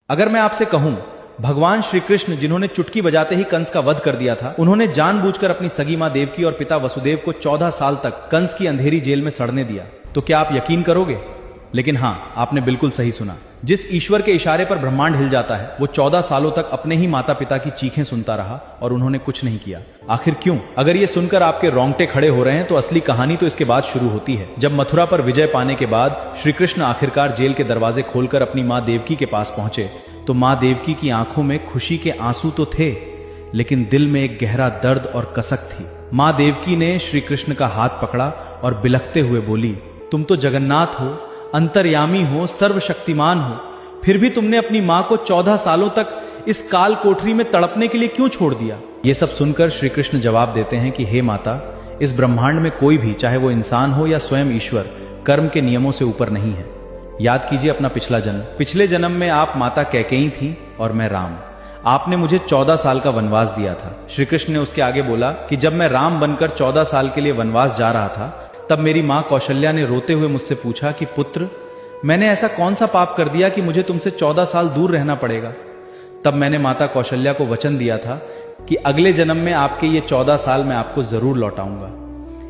अगर मैं आपसे कहूं भगवान श्री कृष्ण जिन्होंने चुटकी बजाते ही कंस का वध कर दिया था, उन्होंने जानबूझकर अपनी सगी मां देवकी और पिता वसुदेव को 14 साल तक कंस की अंधेरी जेल में सड़ने दिया, तो क्या आप यकीन करोगे? लेकिन हां, आपने बिल्कुल सही सुना। जिस ईश्वर के इशारे पर ब्रह्मांड हिल जाता है, वो 14 सालों तक अपने ही माता पिता की चीखें सुनता रहा और उन्होंने कुछ नहीं किया। आखिर क्यों? अगर ये सुनकर आपके रोंगटे खड़े हो रहे हैं तो असली कहानी तो इसके बाद शुरू होती है। जब मथुरा पर विजय पाने के बाद श्री कृष्ण आखिरकार जेल के दरवाजे खोलकर अपनी मां देवकी के पास पहुंचे, तो मां देवकी की आंखों में खुशी के आंसू तो थे, लेकिन दिल में एक गहरा दर्द और कसक थी। मां देवकी ने श्री कृष्ण का हाथ पकड़ा और बिलखते हुए बोली, तुम तो जगन्नाथ हो, अंतर्यामी हो, सर्वशक्तिमान हो, फिर भी तुमने अपनी मां को 14 सालों तक इस काल कोठरी में तड़पने के लिए क्यों छोड़ दिया? ये सब सुनकर श्री कृष्ण जवाब देते हैं कि हे माता, इस ब्रह्मांड में कोई भी, चाहे वो इंसान हो या स्वयं ईश्वर, कर्म के नियमों से ऊपर नहीं है। याद कीजिए अपना पिछला जन्म। पिछले जन्म में आप माता कैकेयी थी और मैं राम। आपने मुझे 14 साल का वनवास दिया था। श्री कृष्ण ने उसके आगे बोला कि जब मैं राम बनकर 14 साल के लिए वनवास जा रहा था, तब मेरी मां कौशल्या ने रोते हुए मुझसे पूछा कि पुत्र, मैंने ऐसा कौन सा पाप कर दिया कि मुझे तुमसे 14 साल दूर रहना पड़ेगा? तब मैंने माता कौशल्या को वचन दिया था कि अगले जन्म में आपके ये 14 साल मैं आपको जरूर लौटाऊंगा।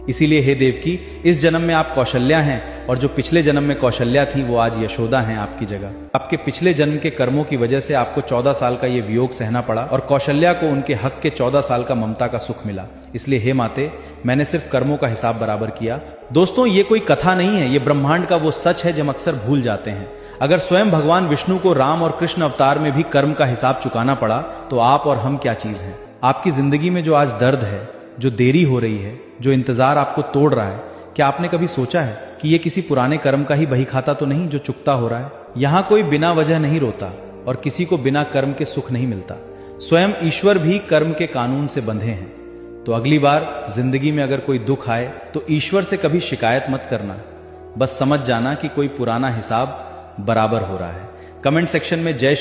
इसीलिए हे देवकी, इस जन्म में आप कौशल्या हैं और जो पिछले जन्म में कौशल्या थी वो आज यशोदा हैं आपकी जगह। आपके पिछले जन्म के कर्मों की वजह से आपको 14 साल का ये वियोग सहना पड़ा और कौशल्या को उनके हक के 14 साल का ममता का सुख मिला। इसलिए हे माते, मैंने सिर्फ कर्मों का हिसाब बराबर किया। दोस्तों, ये कोई कथा नहीं है, ये ब्रह्मांड का वो सच है जो हम अक्सर भूल जाते हैं। अगर स्वयं भगवान विष्णु को राम और कृष्ण अवतार में भी कर्म का हिसाब चुकाना पड़ा, तो आप और हम क्या चीज हैं? आपकी जिंदगी में जो आज दर्द है, जो देरी हो रही है, जो इंतजार आपको तोड़ रहा है, क्या आपने कभी सोचा है कि ये किसी पुराने कर्म का ही बही खाता तो नहीं जो चुकता हो रहा है? यहां कोई बिना वजह नहीं रोता और किसी को बिना कर्म के सुख नहीं मिलता। स्वयं ईश्वर भी कर्म के कानून से बंधे हैं। तो अगली बार जिंदगी में अगर कोई दुख आए तो ईश्वर से कभी शिकायत मत करना, बस समझ जाना कि कोई पुराना हिसाब बराबर हो रहा है। कमेंट सेक्शन में जय